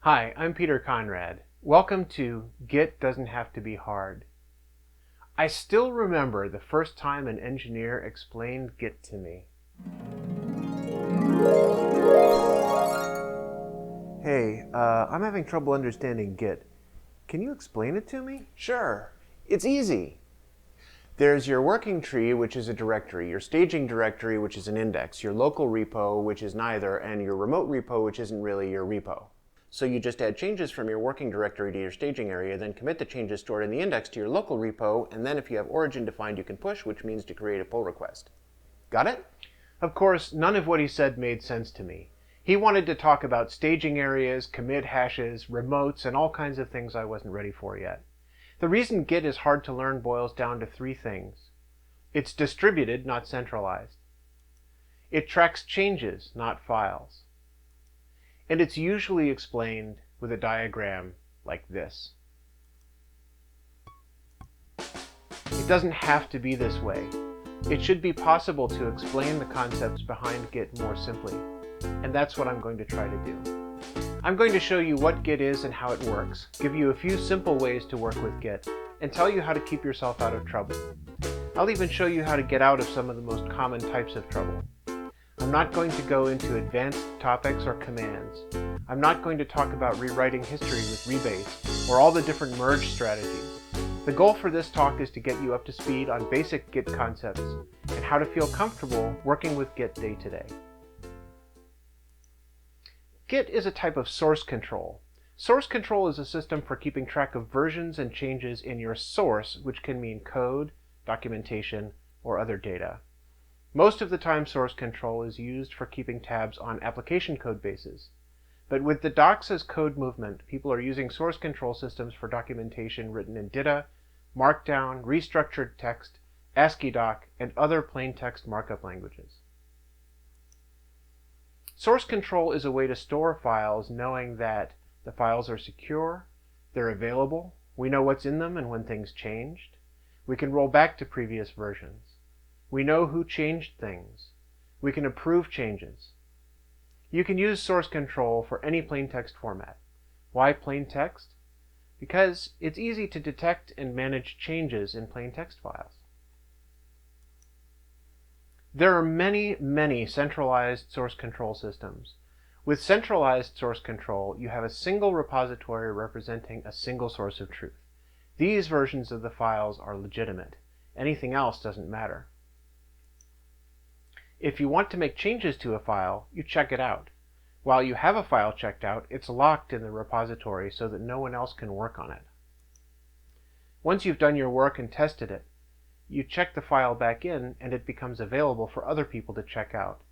Hi, I'm Peter Conrad. Welcome to Git Doesn't Have to Be Hard. I still remember the first time an engineer explained Git to me. Hey, I'm having trouble understanding Git. Can you explain it to me? Sure. It's easy. There's your working tree, which is a directory, your staging directory, which is an index, your local repo, which is neither, and your remote repo, which isn't really your repo. So you just add changes from your working directory to your staging area, then commit the changes stored in the index to your local repo, and then if you have origin defined, you can push, which means to create a pull request. Got it? Of course, none of what he said made sense to me. He wanted to talk about staging areas, commit hashes, remotes, and all kinds of things I wasn't ready for yet. The reason Git is hard to learn boils down to three things. It's distributed, not centralized. It tracks changes, not files. And it's usually explained with a diagram like this. It doesn't have to be this way. It should be possible to explain the concepts behind Git more simply, and that's what I'm going to try to do. I'm going to show you what Git is and how it works, give you a few simple ways to work with Git, and tell you how to keep yourself out of trouble. I'll even show you how to get out of some of the most common types of trouble. I'm not going to go into advanced topics or commands. I'm not going to talk about rewriting history with rebase or all the different merge strategies. The goal for this talk is to get you up to speed on basic Git concepts and how to feel comfortable working with Git day to day. Git is a type of source control. Source control is a system for keeping track of versions and changes in your source, which can mean code, documentation, or other data. Most of the time, source control is used for keeping tabs on application code bases. But with the docs as code movement, people are using source control systems for documentation written in DITA, Markdown, restructured text, ASCII doc, and other plain text markup languages. Source control is a way to store files knowing that the files are secure, they're available, we know what's in them and when things changed. We can roll back to previous versions. We know who changed things. We can approve changes. You can use source control for any plain text format. Why plain text? Because it's easy to detect and manage changes in plain text files. There are many centralized source control systems. With centralized source control, you have a single repository representing a single source of truth. These versions of the files are legitimate. Anything else doesn't matter. If you want to make changes to a file, you check it out. While you have a file checked out, it's locked in the repository so that no one else can work on it. Once you've done your work and tested it, you check the file back in and it becomes available for other people to check out.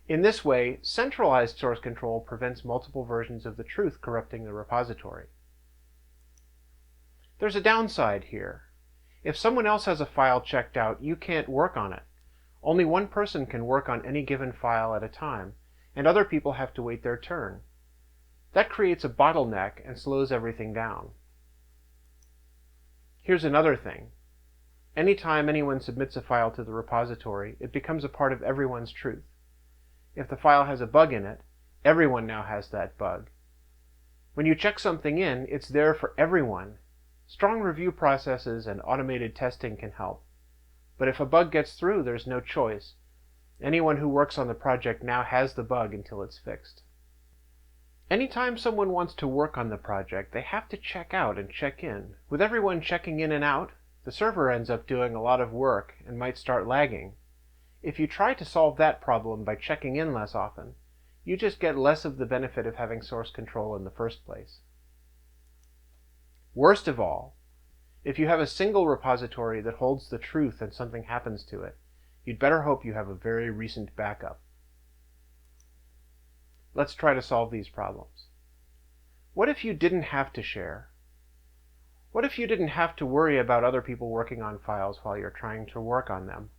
In this way, centralized source control prevents multiple versions of the truth corrupting the repository. There's a downside here. If someone else has a file checked out, you can't work on it. Only one person can work on any given file at a time, and other people have to wait their turn. That creates a bottleneck and slows everything down. Here's another thing. Anytime anyone submits a file to the repository, it becomes a part of everyone's truth. If the file has a bug in it, everyone now has that bug. When you check something in, it's there for everyone. Strong review processes and automated testing can help. But if a bug gets through, there's no choice. Anyone who works on the project now has the bug until it's fixed. Anytime someone wants to work on the project, they have to check out and check in. With everyone checking in and out, the server ends up doing a lot of work and might start lagging. If you try to solve that problem by checking in less often, you just get less of the benefit of having source control in the first place. Worst of all, if you have a single repository that holds the truth and something happens to it, you'd better hope you have a very recent backup. Let's try to solve these problems. What if you didn't have to share? What if you didn't have to worry about other people working on files while you're trying to work on them?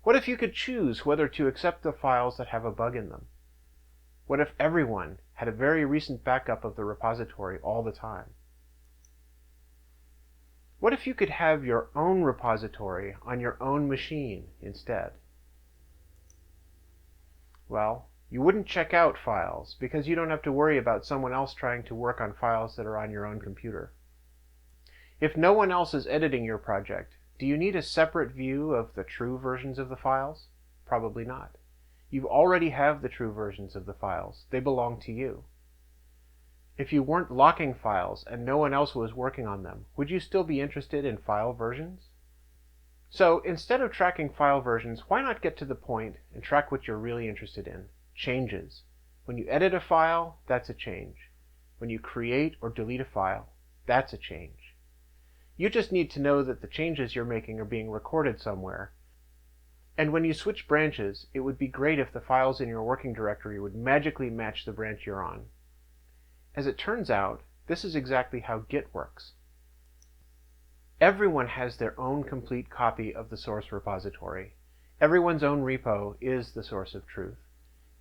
What if you could choose whether to accept the files that have a bug in them? What if everyone had a very recent backup of the repository all the time? What if you could have your own repository on your own machine instead? Well, You wouldn't check out files because you don't have to worry about someone else trying to work on files that are on your own computer. If no one else is editing your project, do you need a separate view of the true versions of the files? Probably not. You already have the true versions of the files. They belong to you. If you weren't locking files and no one else was working on them, would you still be interested in file versions? So instead of tracking file versions, why not get to the point and track what you're really interested in? Changes. When you edit a file, that's a change. When you create or delete a file, that's a change. You just need to know that the changes you're making are being recorded somewhere. And when you switch branches, it would be great if the files in your working directory would magically match the branch you're on. As it turns out, this is exactly how Git works. Everyone has their own complete copy of the source repository. Everyone's own repo is the source of truth.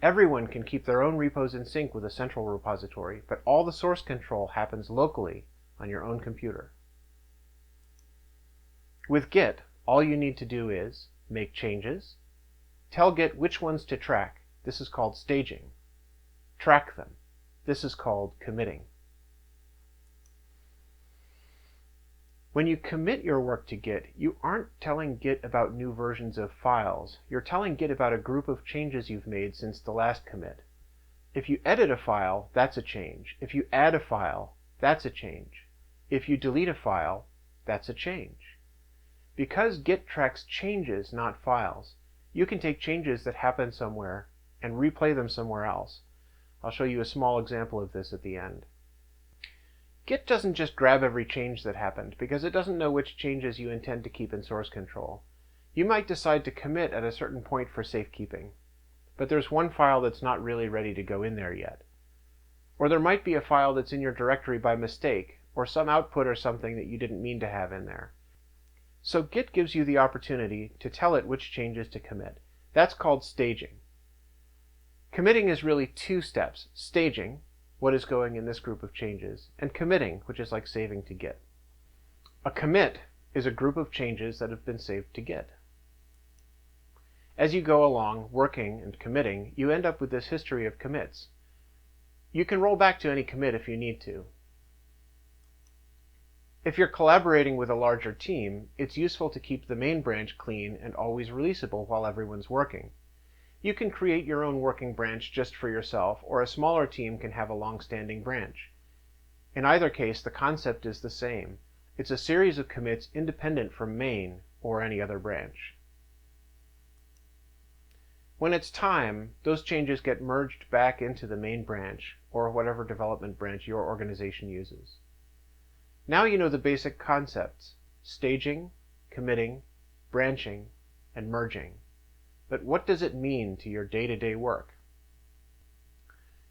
Everyone can keep their own repos in sync with a central repository, but all the source control happens locally on your own computer. With Git, all you need to do is make changes, tell Git which ones to track. This is called staging. Track them. This is called committing. When you commit your work to Git, you aren't telling Git about new versions of files. You're telling Git about a group of changes you've made since the last commit. If you edit a file, that's a change. If you add a file, that's a change. If you delete a file, that's a change. Because Git tracks changes, not files, you can take changes that happen somewhere and replay them somewhere else. I'll show you a small example of this at the end. Git doesn't just grab every change that happened, because it doesn't know which changes you intend to keep in source control. You might decide to commit at a certain point for safekeeping, but there's one file that's not really ready to go in there yet. Or there might be a file that's in your directory by mistake, or some output or something that you didn't mean to have in there. So Git gives you the opportunity to tell it which changes to commit. That's called staging. Committing is really two steps: staging, what is going in this group of changes, and committing, which is like saving to Git. A commit is a group of changes that have been saved to Git. As you go along working and committing, you end up with this history of commits. You can roll back to any commit if you need to. If you're collaborating with a larger team, it's useful to keep the main branch clean and always releasable while everyone's working. You can create your own working branch just for yourself, or a smaller team can have a long-standing branch. In either case, the concept is the same. It's a series of commits independent from main or any other branch. When it's time, those changes get merged back into the main branch, or whatever development branch your organization uses. Now you know the basic concepts: staging, committing, branching, and merging. But what does it mean to your day-to-day work?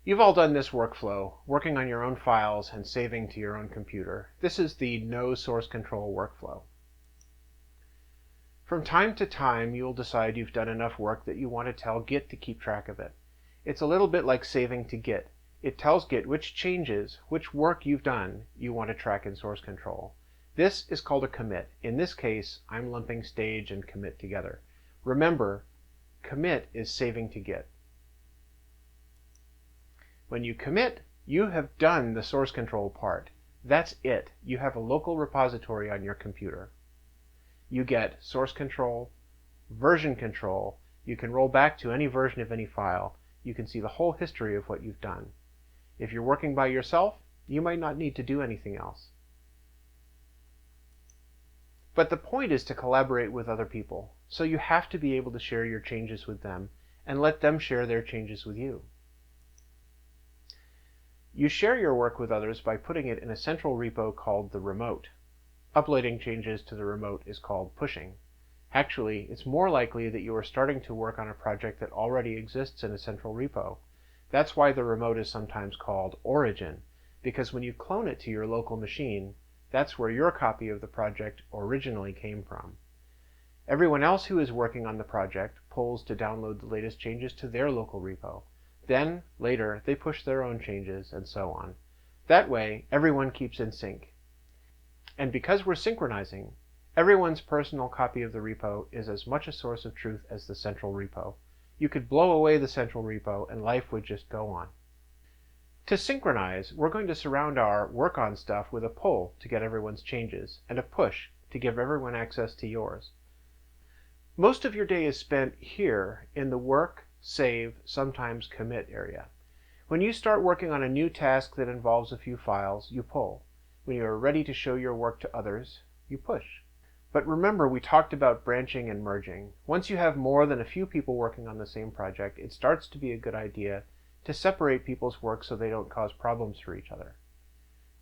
You've all done this workflow, working on your own files and saving to your own computer. This is the no source control workflow. From time to time, you'll decide you've done enough work that you want to tell Git to keep track of it. It's a little bit like saving to Git. It tells Git which changes, which work you've done, you want to track in source control. This is called a commit. In this case, I'm lumping stage and commit together. Remember, commit is saving to Git. When you commit, you have done the source control part. That's it. You have a local repository on your computer. You get source control, version control. You can roll back to any version of any file. You can see the whole history of what you've done. If you're working by yourself, you might not need to do anything else. But the point is to collaborate with other people, so you have to be able to share your changes with them and let them share their changes with you. You share your work with others by putting it in a central repo called the remote. Uploading changes to the remote is called pushing. Actually, it's more likely that you are starting to work on a project that already exists in a central repo. That's why the remote is sometimes called origin, because when you clone it to your local machine, that's where your copy of the project originally came from. Everyone else who is working on the project pulls to download the latest changes to their local repo. Then, later, they push their own changes, and so on. That way, everyone keeps in sync. And because we're synchronizing, everyone's personal copy of the repo is as much a source of truth as the central repo. You could blow away the central repo and life would just go on. To synchronize, we're going to surround our work on stuff with a pull to get everyone's changes, and a push to give everyone access to yours. Most of your day is spent here in the work, save, sometimes commit area. When you start working on a new task that involves a few files, you pull. When you are ready to show your work to others, you push. But remember, we talked about branching and merging. Once you have more than a few people working on the same project, it starts to be a good idea to separate people's work so they don't cause problems for each other.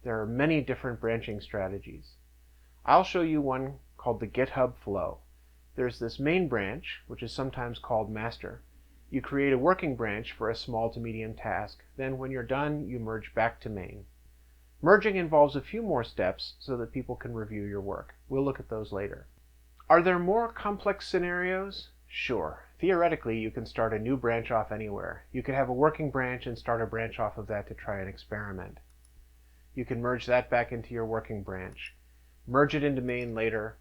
There are many different branching strategies. I'll show you one called the GitHub flow. There's this main branch, which is sometimes called master. You create a working branch for a small to medium task. Then when you're done, you merge back to main. Merging involves a few more steps so that people can review your work. We'll look at those later. Are there more complex scenarios? Sure. Theoretically, you can start a new branch off anywhere. You could have a working branch and start a branch off of that to try an experiment. You can merge that back into your working branch, merge it into main later,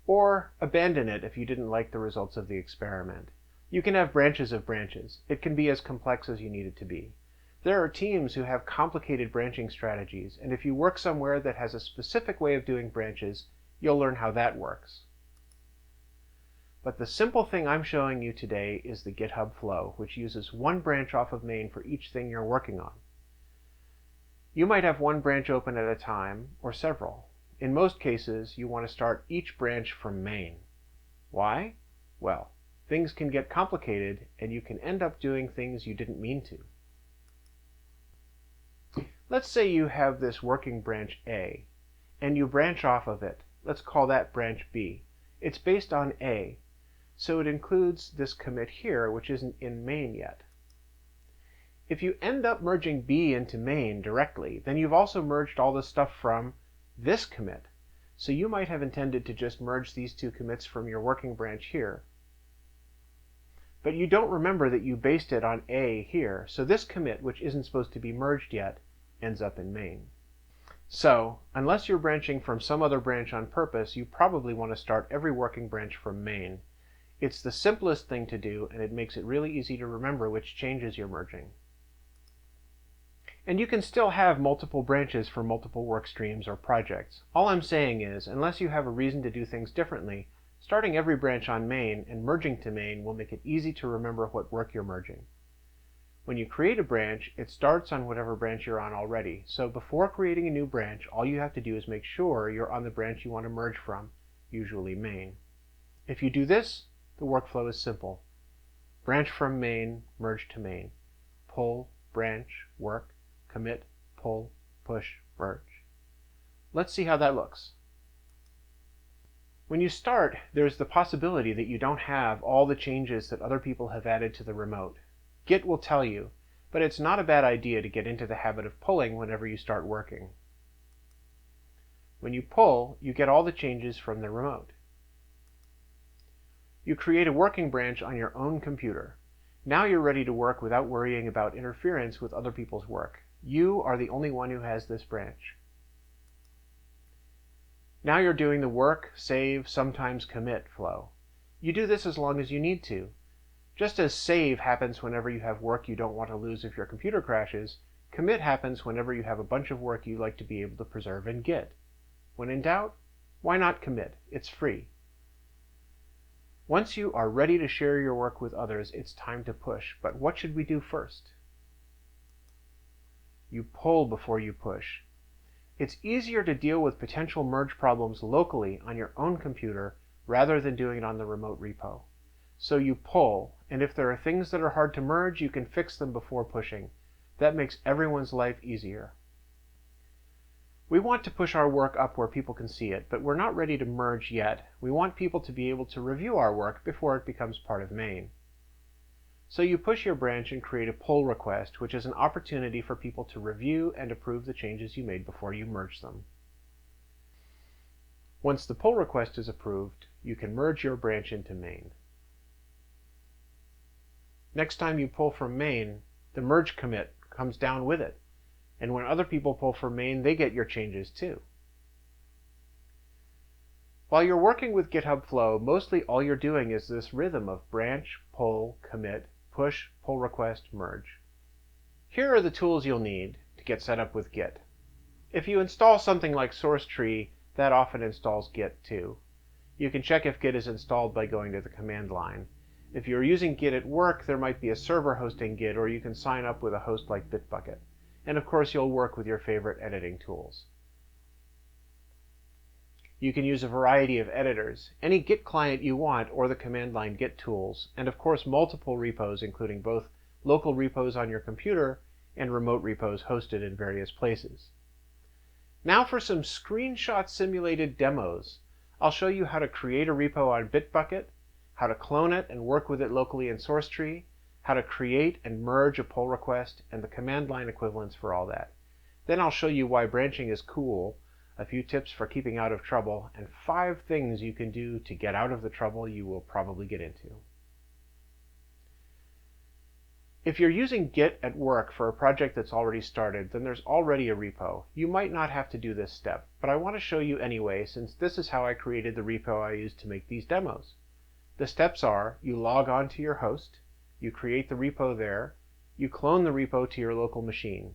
or abandon it if you didn't like the results of the experiment. You can have branches of branches. It can be as complex as you need it to be. There are teams who have complicated branching strategies, and if you work somewhere that has a specific way of doing branches, you'll learn how that works. But the simple thing I'm showing you today is the GitHub flow, which uses one branch off of main for each thing you're working on. You might have one branch open at a time, or several. In most cases, you want to start each branch from main. Why? Well, things can get complicated, and you can end up doing things you didn't mean to. Let's say you have this working branch A, and you branch off of it. Let's call that branch B. It's based on A, so it includes this commit here, which isn't in main yet. If you end up merging B into main directly, then you've also merged all the stuff from this commit. So you might have intended to just merge these two commits from your working branch here. But you don't remember that you based it on A here, so this commit, which isn't supposed to be merged yet, ends up in main. So, unless you're branching from some other branch on purpose, you probably want to start every working branch from main. It's the simplest thing to do, and it makes it really easy to remember which changes you're merging. And you can still have multiple branches for multiple work streams or projects. All I'm saying is, unless you have a reason to do things differently, starting every branch on main and merging to main will make it easy to remember what work you're merging. When you create a branch, it starts on whatever branch you're on already. So before creating a new branch, all you have to do is make sure you're on the branch you want to merge from, usually main. If you do this, the workflow is simple. Branch from main, merge to main. Pull, branch, work, commit, pull, push, merge. Let's see how that looks. When you start, there's the possibility that you don't have all the changes that other people have added to the remote. Git will tell you, but it's not a bad idea to get into the habit of pulling whenever you start working. When you pull, you get all the changes from the remote. You create a working branch on your own computer. Now you're ready to work without worrying about interference with other people's work. You are the only one who has this branch. Now you're doing the work, save, sometimes commit flow. You do this as long as you need to. Just as save happens whenever you have work you don't want to lose if your computer crashes, commit happens whenever you have a bunch of work you'd like to be able to preserve in Git. When in doubt, why not commit? It's free. Once you are ready to share your work with others, it's time to push. But what should we do first? You pull before you push. It's easier to deal with potential merge problems locally on your own computer rather than doing it on the remote repo. So you pull, and if there are things that are hard to merge, you can fix them before pushing. That makes everyone's life easier. We want to push our work up where people can see it, but we're not ready to merge yet. We want people to be able to review our work before it becomes part of main. So you push your branch and create a pull request, which is an opportunity for people to review and approve the changes you made before you merge them. Once the pull request is approved, you can merge your branch into main. Next time you pull from main, the merge commit comes down with it. And when other people pull from main, they get your changes too. While you're working with GitHub Flow, mostly all you're doing is this rhythm of branch, pull, commit, push, pull request, merge. Here are the tools you'll need to get set up with Git. If you install something like SourceTree, that often installs Git too. You can check if Git is installed by going to the command line. If you're using Git at work, there might be a server hosting Git, or you can sign up with a host like Bitbucket. And of course, you'll work with your favorite editing tools. You can use a variety of editors, any Git client you want, or the command line Git tools, and of course multiple repos, including both local repos on your computer and remote repos hosted in various places. Now for some screenshot simulated demos. I'll show you how to create a repo on Bitbucket, how to clone it and work with it locally in SourceTree, how to create and merge a pull request, and the command line equivalents for all that. Then I'll show you why branching is cool, a few tips for keeping out of trouble, and 5 things you can do to get out of the trouble you will probably get into. If you're using Git at work for a project that's already started, then there's already a repo. You might not have to do this step, but I want to show you anyway, since this is how I created the repo I used to make these demos. The steps are, you log on to your host, you create the repo there, you clone the repo to your local machine.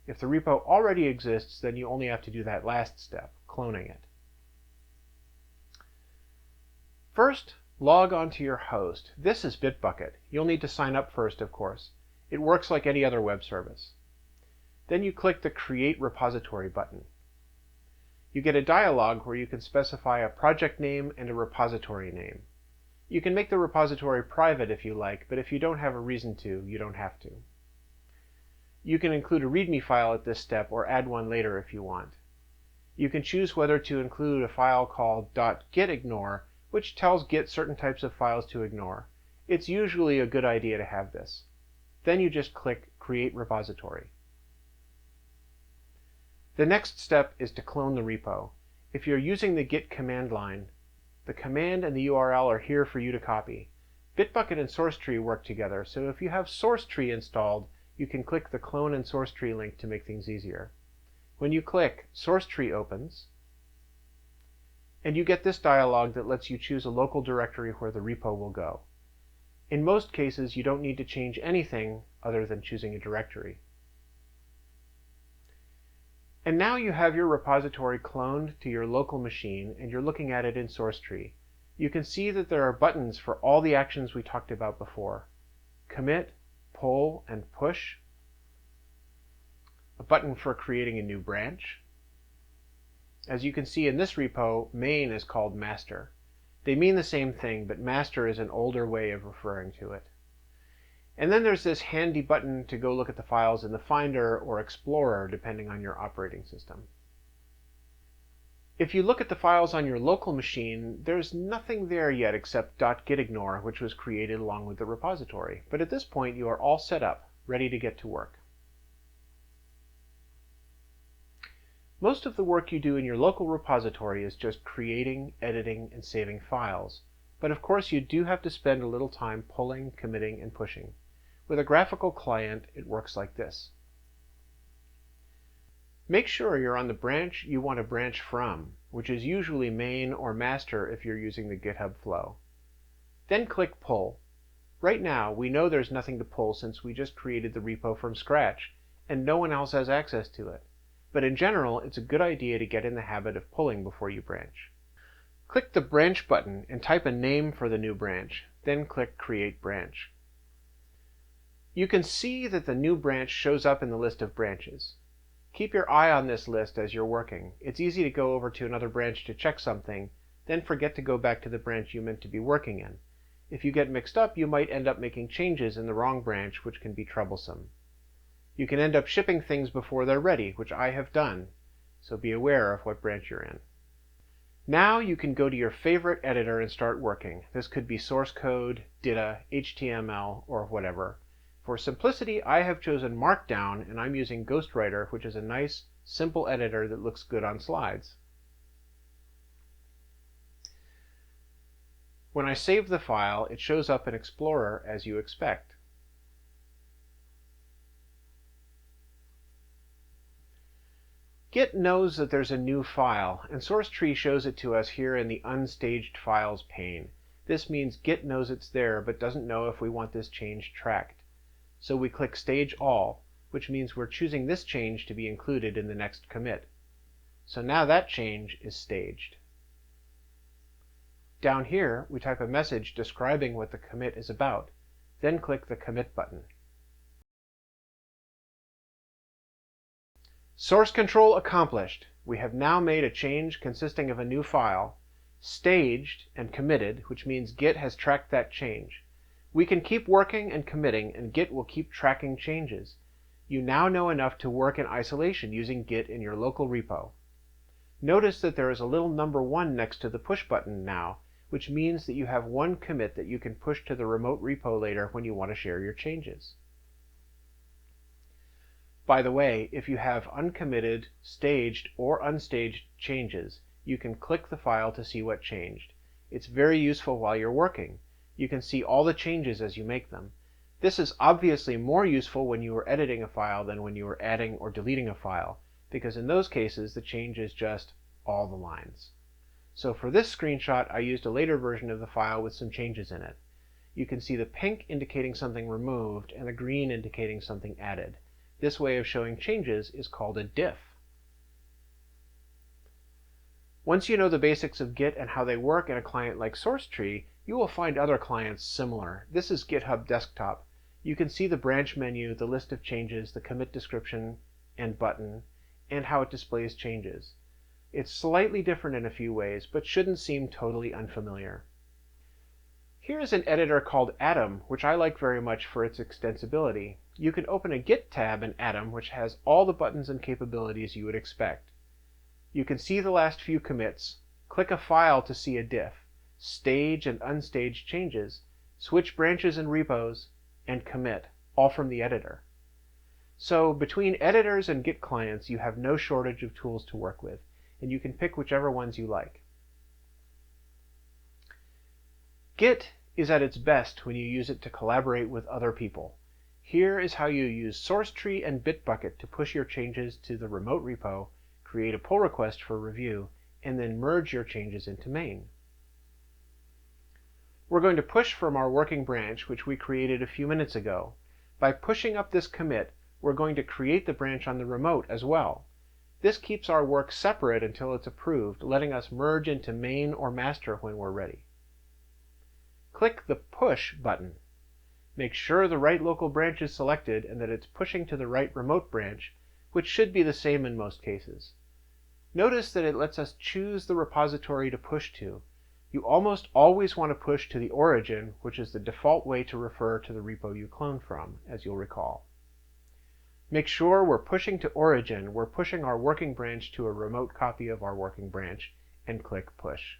If the repo already exists, then you only have to do that last step, cloning it. First, log on to your host. This is Bitbucket. You'll need to sign up first, of course. It works like any other web service. Then you click the Create Repository button. You get a dialog where you can specify a project name and a repository name. You can make the repository private if you like, but if you don't have a reason to, you don't have to. You can include a README file at this step or add one later if you want. You can choose whether to include a file called .gitignore, which tells Git certain types of files to ignore. It's usually a good idea to have this. Then you just click Create Repository. The next step is to clone the repo. If you're using the Git command line, the command and the URL are here for you to copy. Bitbucket and SourceTree work together, so if you have SourceTree installed, you can click the Clone and SourceTree link to make things easier. When you click, SourceTree opens, and you get this dialog that lets you choose a local directory where the repo will go. In most cases, you don't need to change anything other than choosing a directory. And now you have your repository cloned to your local machine, and you're looking at it in SourceTree. You can see that there are buttons for all the actions we talked about before. Commit, pull, and push. A button for creating a new branch. As you can see in this repo, main is called master. They mean the same thing, but master is an older way of referring to it. And then there's this handy button to go look at the files in the Finder or Explorer, depending on your operating system. If you look at the files on your local machine, there's nothing there yet except .gitignore, which was created along with the repository. But at this point, you are all set up, ready to get to work. Most of the work you do in your local repository is just creating, editing, and saving files. But of course, you do have to spend a little time pulling, committing, and pushing. With a graphical client, it works like this. Make sure you're on the branch you want to branch from, which is usually main or master if you're using the GitHub flow. Then click Pull. Right now, we know there's nothing to pull since we just created the repo from scratch, and no one else has access to it. But in general, it's a good idea to get in the habit of pulling before you branch. Click the Branch button and type a name for the new branch, then click Create Branch. You can see that the new branch shows up in the list of branches. Keep your eye on this list as you're working. It's easy to go over to another branch to check something, then forget to go back to the branch you meant to be working in. If you get mixed up, you might end up making changes in the wrong branch, which can be troublesome. You can end up shipping things before they're ready, which I have done, so be aware of what branch you're in. Now you can go to your favorite editor and start working. This could be source code, DITA, HTML, or whatever. For simplicity, I have chosen Markdown, and I'm using Ghostwriter, which is a nice, simple editor that looks good on slides. When I save the file, it shows up in Explorer as you expect. Git knows that there's a new file, and SourceTree shows it to us here in the Unstaged Files pane. This means Git knows it's there but doesn't know if we want this change tracked. So we click Stage All, which means we're choosing this change to be included in the next commit. So now that change is staged. Down here, we type a message describing what the commit is about, then click the Commit button. Source control accomplished. We have now made a change consisting of a new file, staged and committed, which means Git has tracked that change. We can keep working and committing, and Git will keep tracking changes. You now know enough to work in isolation using Git in your local repo. Notice that there is a little number 1 next to the push button now, which means that you have one commit that you can push to the remote repo later when you want to share your changes. By the way, if you have uncommitted, staged, or unstaged changes, you can click the file to see what changed. It's very useful while you're working. You can see all the changes as you make them. This is obviously more useful when you are editing a file than when you are adding or deleting a file, because in those cases the change is just all the lines. So for this screenshot, I used a later version of the file with some changes in it. You can see the pink indicating something removed and the green indicating something added. This way of showing changes is called a diff. Once you know the basics of Git and how they work in a client like SourceTree, you will find other clients similar. This is GitHub Desktop. You can see the branch menu, the list of changes, the commit description and button, and how it displays changes. It's slightly different in a few ways, but shouldn't seem totally unfamiliar. Here is an editor called Atom, which I like very much for its extensibility. You can open a Git tab in Atom, which has all the buttons and capabilities you would expect. You can see the last few commits, click a file to see a diff, stage and unstaged changes, switch branches and repos, and commit, all from the editor. So between editors and Git clients, you have no shortage of tools to work with, and you can pick whichever ones you like. Git is at its best when you use it to collaborate with other people. Here is how you use SourceTree and Bitbucket to push your changes to the remote repo, create a pull request for review, and then merge your changes into main. We're going to push from our working branch, which we created a few minutes ago. By pushing up this commit, we're going to create the branch on the remote as well. This keeps our work separate until it's approved, letting us merge into main or master when we're ready. Click the Push button. Make sure the right local branch is selected and that it's pushing to the right remote branch, which should be the same in most cases. Notice that it lets us choose the repository to push to. You almost always want to push to the origin, which is the default way to refer to the repo you cloned from, as you'll recall. Make sure we're pushing to origin. We're pushing our working branch to a remote copy of our working branch, and click Push.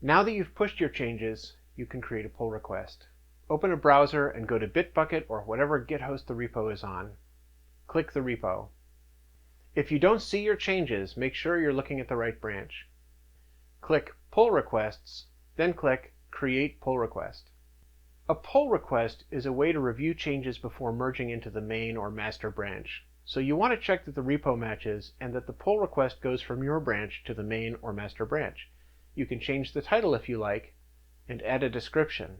Now that you've pushed your changes, you can create a pull request. Open a browser and go to Bitbucket or whatever Git host the repo is on. Click the repo. If you don't see your changes, make sure you're looking at the right branch. Click Pull Requests, then click Create Pull Request. A pull request is a way to review changes before merging into the main or master branch. So you want to check that the repo matches and that the pull request goes from your branch to the main or master branch. You can change the title if you like, and add a description.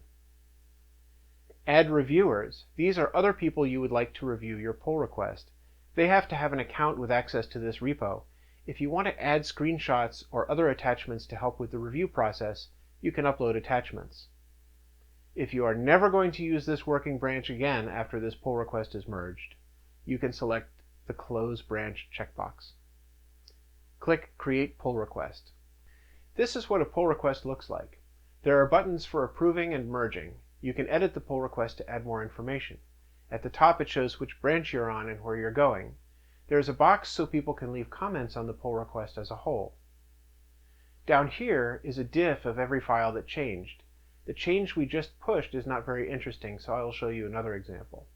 Add reviewers. These are other people you would like to review your pull request. They have to have an account with access to this repo. If you want to add screenshots or other attachments to help with the review process, you can upload attachments. If you are never going to use this working branch again after this pull request is merged, you can select the Close Branch checkbox. Click Create Pull Request. This is what a pull request looks like. There are buttons for approving and merging. You can edit the pull request to add more information. At the top it shows which branch you're on and where you're going. There's a box so people can leave comments on the pull request as a whole. Down here is a diff of every file that changed. The change we just pushed is not very interesting, so I will show you another example.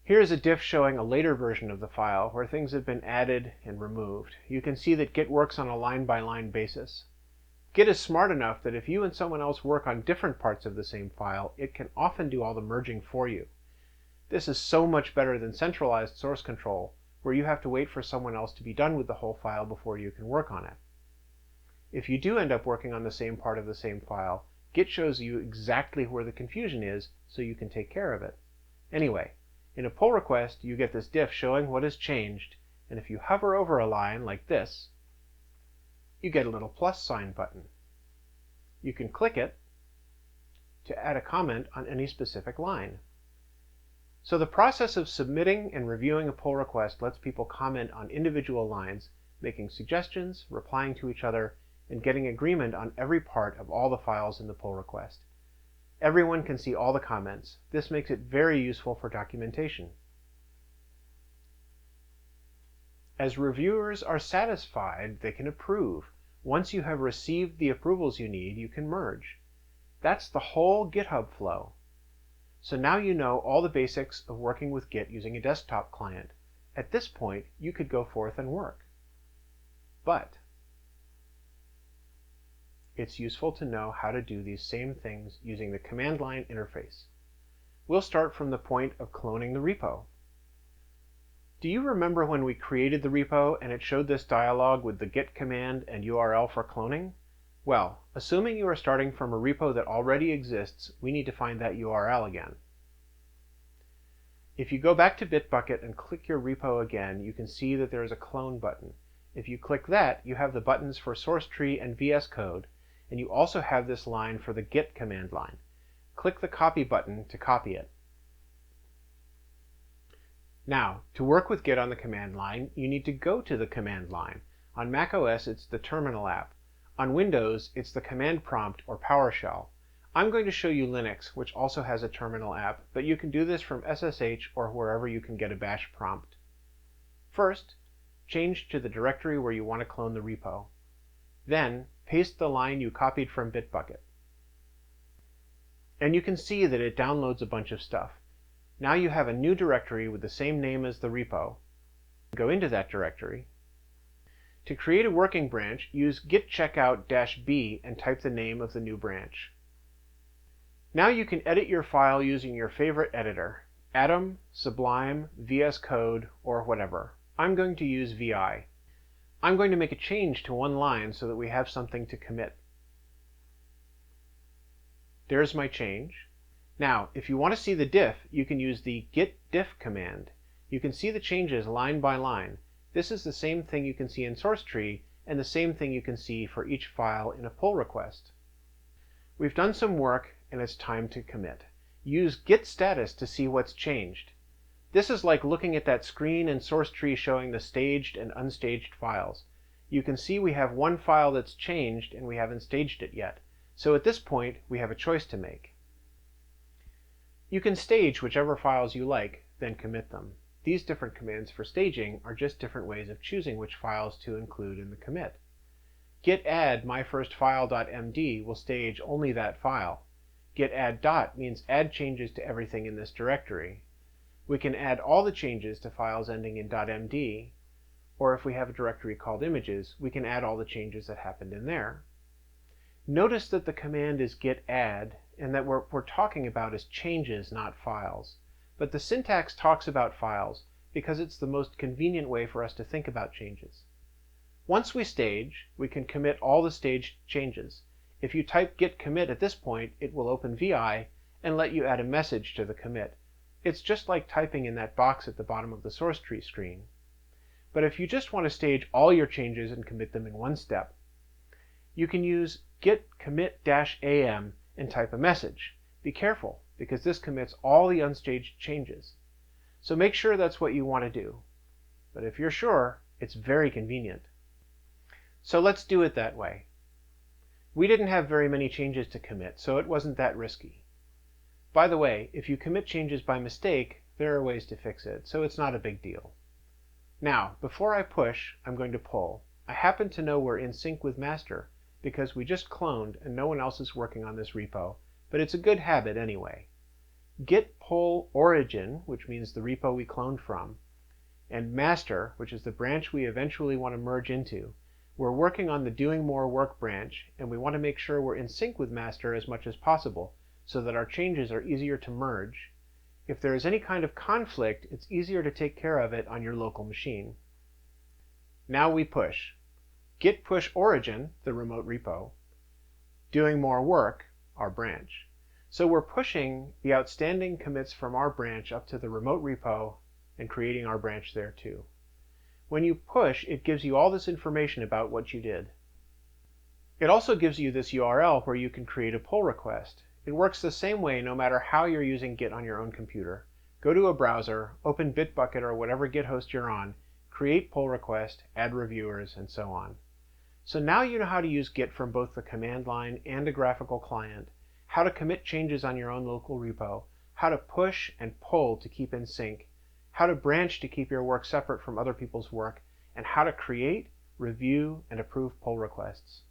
Here is a diff showing a later version of the file where things have been added and removed. You can see that Git works on a line-by-line basis. Git is smart enough that if you and someone else work on different parts of the same file, it can often do all the merging for you. This is so much better than centralized source control, where you have to wait for someone else to be done with the whole file before you can work on it. If you do end up working on the same part of the same file, Git shows you exactly where the confusion is so you can take care of it. Anyway, in a pull request, you get this diff showing what has changed, and if you hover over a line like this, you get a little plus sign button. You can click it to add a comment on any specific line. So the process of submitting and reviewing a pull request lets people comment on individual lines, making suggestions, replying to each other, and getting agreement on every part of all the files in the pull request. Everyone can see all the comments. This makes it very useful for documentation. As reviewers are satisfied, they can approve. Once you have received the approvals you need, you can merge. That's the whole GitHub flow. So now you know all the basics of working with Git using a desktop client. At this point, you could go forth and work. But it's useful to know how to do these same things using the command line interface. We'll start from the point of cloning the repo. Do you remember when we created the repo and it showed this dialog with the git command and URL for cloning? Well, assuming you are starting from a repo that already exists, we need to find that URL again. If you go back to Bitbucket and click your repo again, you can see that there is a clone button. If you click that, you have the buttons for source tree and VS Code, and you also have this line for the git command line. Click the copy button to copy it. Now, to work with Git on the command line, you need to go to the command line. On macOS, it's the Terminal app. On Windows, it's the command prompt or PowerShell. I'm going to show you Linux, which also has a terminal app, but you can do this from SSH or wherever you can get a bash prompt. First, change to the directory where you want to clone the repo. Then, paste the line you copied from Bitbucket. And you can see that it downloads a bunch of stuff. Now you have a new directory with the same name as the repo. Go into that directory. To create a working branch, use git checkout-b and type the name of the new branch. Now you can edit your file using your favorite editor, Atom, Sublime, VS Code, or whatever. I'm going to use VI. I'm going to make a change to one line so that we have something to commit. There's my change. Now, if you want to see the diff, you can use the git diff command. You can see the changes line by line. This is the same thing you can see in source tree, and the same thing you can see for each file in a pull request. We've done some work, and it's time to commit. Use git status to see what's changed. This is like looking at that screen in source tree showing the staged and unstaged files. You can see we have one file that's changed, and we haven't staged it yet. So at this point, we have a choice to make. You can stage whichever files you like, then commit them. These different commands for staging are just different ways of choosing which files to include in the commit. Git add myfirstfile.md will stage only that file. Git add dot means add changes to everything in this directory. We can add all the changes to files ending in .md, or if we have a directory called images, we can add all the changes that happened in there. Notice that the command is git add, and that what we're talking about is changes, not files. But the syntax talks about files because it's the most convenient way for us to think about changes. Once we stage, we can commit all the staged changes. If you type git commit at this point, it will open VI and let you add a message to the commit. It's just like typing in that box at the bottom of the source tree screen. But if you just want to stage all your changes and commit them in one step, you can use git commit-am and type a message. Be careful, because this commits all the unstaged changes. So make sure that's what you want to do. But if you're sure, it's very convenient. So let's do it that way. We didn't have very many changes to commit, so it wasn't that risky. By the way, if you commit changes by mistake, there are ways to fix it, so it's not a big deal. Now, before I push, I'm going to pull. I happen to know we're in sync with master, because we just cloned and no one else is working on this repo, but it's a good habit anyway. Git pull origin, which means the repo we cloned from, and master, which is the branch we eventually want to merge into. We're working on the doing more work branch, and we want to make sure we're in sync with master as much as possible, so that our changes are easier to merge. If there is any kind of conflict, it's easier to take care of it on your local machine. Now we push. git push origin, the remote repo, doing more work, our branch. So we're pushing the outstanding commits from our branch up to the remote repo and creating our branch there too. When you push, it gives you all this information about what you did. It also gives you this URL where you can create a pull request. It works the same way no matter how you're using Git on your own computer. Go to a browser, open Bitbucket or whatever Git host you're on, create pull request, add reviewers, and so on. So now you know how to use Git from both the command line and a graphical client, how to commit changes on your own local repo, how to push and pull to keep in sync, how to branch to keep your work separate from other people's work, and how to create, review, and approve pull requests.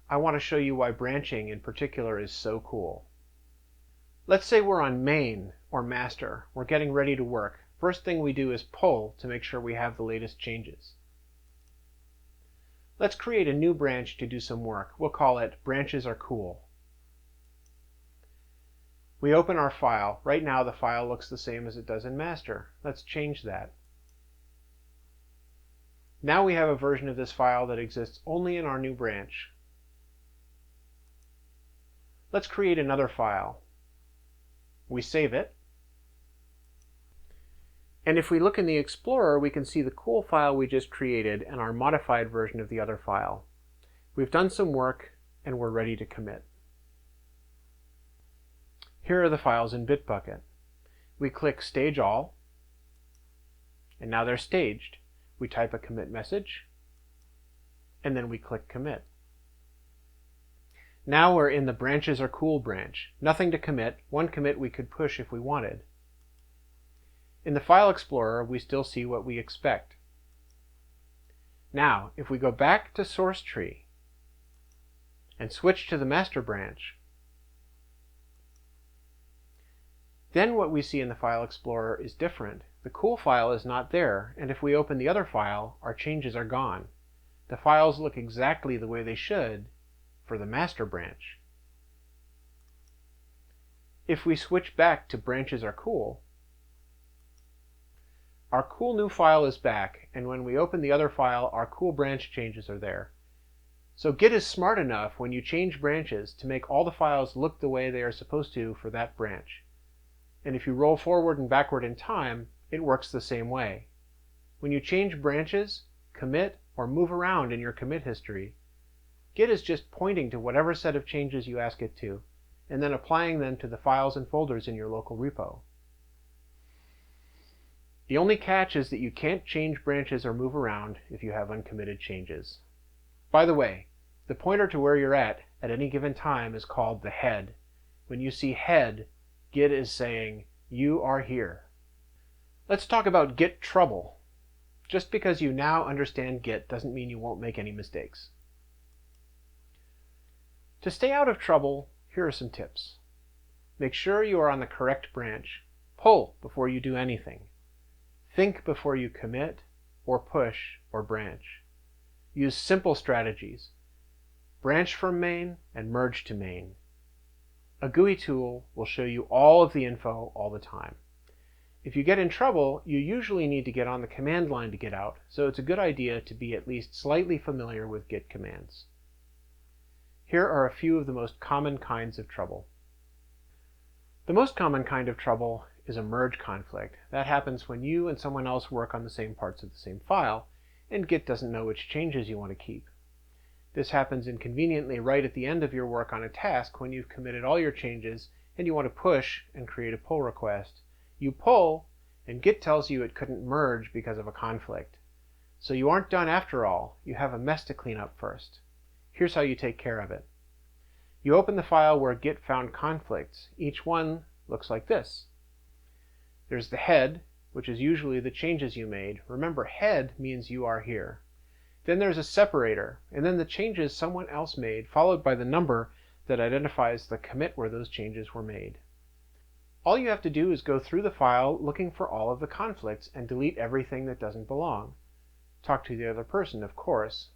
I want to show you why branching in particular is so cool. Let's say we're on main or master. We're getting ready to work. First thing we do is pull to make sure we have the latest changes. Let's create a new branch to do some work. We'll call it Branches Are Cool. We open our file. Right now the file looks the same as it does in master. Let's change that. Now we have a version of this file that exists only in our new branch. Let's create another file. We save it. And if we look in the Explorer, we can see the cool file we just created and our modified version of the other file. We've done some work and we're ready to commit. Here are the files in Bitbucket. We click Stage All, and now they're staged. We type a commit message, and then we click Commit. Now we're in the Branches Are Cool branch. Nothing to commit. One commit we could push if we wanted. In the File Explorer, we still see what we expect. Now, if we go back to Source Tree and switch to the master branch, then what we see in the File Explorer is different. The cool file is not there, and if we open the other file, our changes are gone. The files look exactly the way they should for the master branch. If we switch back to Branches Are Cool, our cool new file is back, and when we open the other file, our cool branch changes are there. So Git is smart enough when you change branches to make all the files look the way they are supposed to for that branch. And if you roll forward and backward in time, it works the same way. When you change branches, commit, or move around in your commit history, Git is just pointing to whatever set of changes you ask it to, and then applying them to the files and folders in your local repo. The only catch is that you can't change branches or move around if you have uncommitted changes. By the way, the pointer to where you're at any given time is called the head. When you see head, Git is saying, you are here. Let's talk about Git trouble. Just because you now understand Git doesn't mean you won't make any mistakes. To stay out of trouble, here are some tips. Make sure you are on the correct branch. Pull before you do anything. Think before you commit, or push, or branch. Use simple strategies. Branch from main and merge to main. A GUI tool will show you all of the info all the time. If you get in trouble, you usually need to get on the command line to get out, so it's a good idea to be at least slightly familiar with Git commands. Here are a few of the most common kinds of trouble. The most common kind of trouble is a merge conflict. That happens when you and someone else work on the same parts of the same file, and Git doesn't know which changes you want to keep. This happens inconveniently right at the end of your work on a task when you've committed all your changes and you want to push and create a pull request. You pull, and Git tells you it couldn't merge because of a conflict. So you aren't done after all. You have a mess to clean up first. Here's how you take care of it. You open the file where Git found conflicts. Each one looks like this. There's the head, which is usually the changes you made. Remember, head means you are here. Then there's a separator, and then the changes someone else made, followed by the number that identifies the commit where those changes were made. All you have to do is go through the file looking for all of the conflicts and delete everything that doesn't belong. Talk to the other person, of course.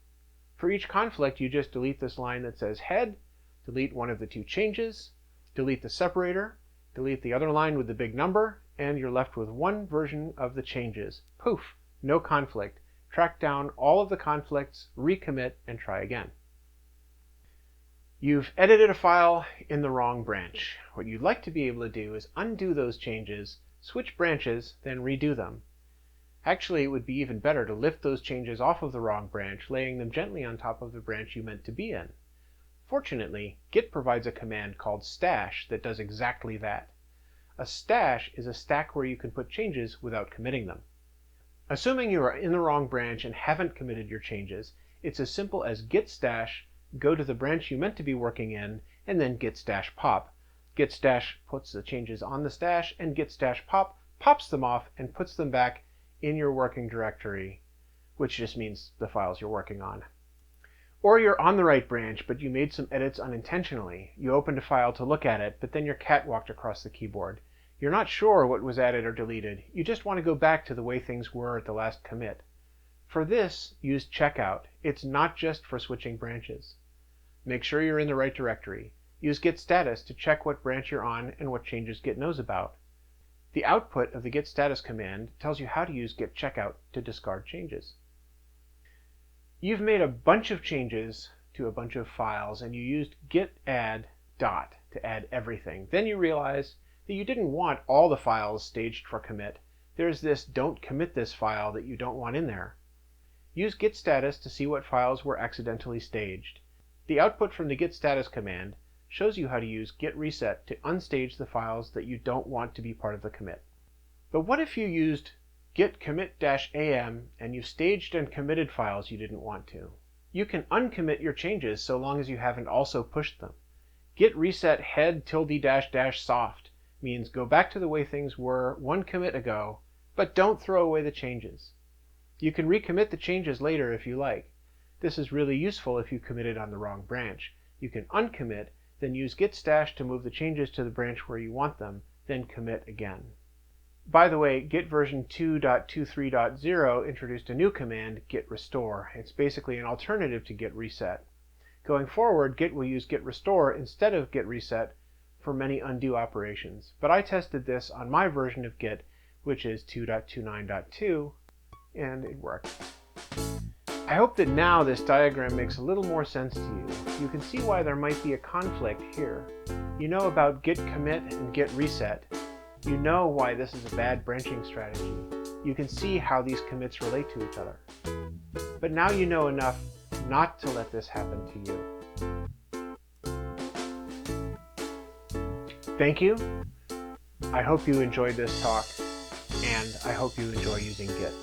For each conflict, you just delete this line that says head, delete one of the two changes, delete the separator, delete the other line with the big number, and you're left with one version of the changes. Poof! No conflict. track down all of the conflicts, recommit, and try again. You've edited a file in the wrong branch. What you'd like to be able to do is undo those changes, switch branches, then redo them. Actually, it would be even better to lift those changes off of the wrong branch, laying them gently on top of the branch you meant to be in. Fortunately, Git provides a command called stash that does exactly that. A stash is a stack where you can put changes without committing them. Assuming you are in the wrong branch and haven't committed your changes, it's as simple as git stash, go to the branch you meant to be working in, and then git stash pop. Git stash puts the changes on the stash, and git stash pop pops them off and puts them back in your working directory, which just means the files you're working on. Or you're on the right branch, but you made some edits unintentionally. You opened a file to look at it, but then your cat walked across the keyboard. You're not sure what was added or deleted. You just want to go back to the way things were at the last commit. For this, use checkout. It's not just for switching branches. Make sure you're in the right directory. Use git status to check what branch you're on and what changes Git knows about. The output of the git status command tells you how to use git checkout to discard changes. You've made a bunch of changes to a bunch of files, and you used git add dot to add everything. Then you realize that you didn't want all the files staged for commit. There's this don't commit this file that you don't want in there. Use git status to see what files were accidentally staged. The output from the git status command shows you how to use git reset to unstage the files that you don't want to be part of the commit. But what if you used git commit-am and you staged and committed files you didn't want to? You can uncommit your changes so long as you haven't also pushed them. Git reset head ~~ soft means go back to the way things were one commit ago, but don't throw away the changes. You can recommit the changes later if you like. This is really useful if you committed on the wrong branch. You can uncommit, then use git stash to move the changes to the branch where you want them, then commit again. By the way, Git version 2.23.0 introduced a new command, git restore. It's basically an alternative to git reset. Going forward, Git will use git restore instead of git reset for many undo operations. But I tested this on my version of Git, which is 2.29.2, and it worked. I hope that now this diagram makes a little more sense to you. You can see why there might be a conflict here. You know about git commit and git reset. You know why this is a bad branching strategy. You can see how these commits relate to each other. But now you know enough not to let this happen to you. Thank you. I hope you enjoyed this talk, and I hope you enjoy using Git.